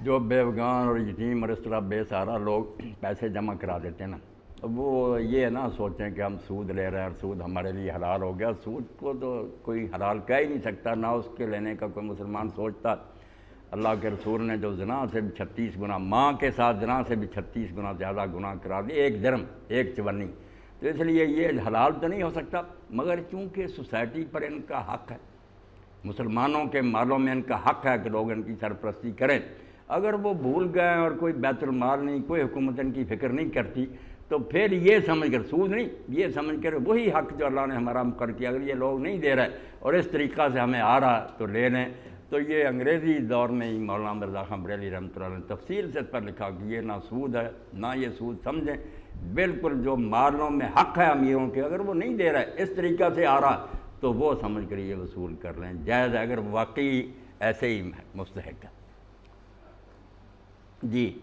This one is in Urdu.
جو بیوگان اور یتیم اور اس طرح بے سہارا لوگ پیسے جمع کرا دیتے ہیں نا، وہ یہ نہ سوچیں کہ ہم سود لے رہے ہیں اور سود ہمارے لیے حلال ہو گیا. سود کو تو کوئی حلال کہہ ہی نہیں سکتا، نہ اس کے لینے کا کوئی مسلمان سوچتا. اللہ کے رسول نے جو زنا سے بھی 36 گنا، ماں کے ساتھ زنا سے بھی 36 گنا زیادہ گناہ کرا دیے، ایک جرم ایک چونی. تو اس لیے یہ حلال تو نہیں ہو سکتا، مگر چونکہ سوسائٹی پر ان کا حق ہے، مسلمانوں کے مالوں میں ان کا حق ہے کہ لوگ ان کی سرپرستی کریں. اگر وہ بھول گئے اور کوئی بیت المال نہیں، کوئی حکومت ان کی فکر نہیں کرتی، تو پھر یہ سمجھ کر، سود نہیں، یہ سمجھ کر وہی حق جو اللہ نے ہمارا مقرر کیا، اگر یہ لوگ نہیں دے رہے اور اس طریقہ سے ہمیں آ رہا تو لے لیں. تو یہ انگریزی دور میں ہی مولانا مرزا خان بریلوی رحمۃ اللہ نے تفصیل سے اس پر لکھا کہ یہ نہ سود ہے نہ یہ سود سمجھیں، بالکل جو مالوں میں حق ہے امیروں کے، اگر وہ نہیں دے رہے اس طریقہ سے آ رہا تو وہ سمجھ کر یہ وصول کر لیں، جائز ہے اگر واقعی ایسے ہی مستحق ہے. جی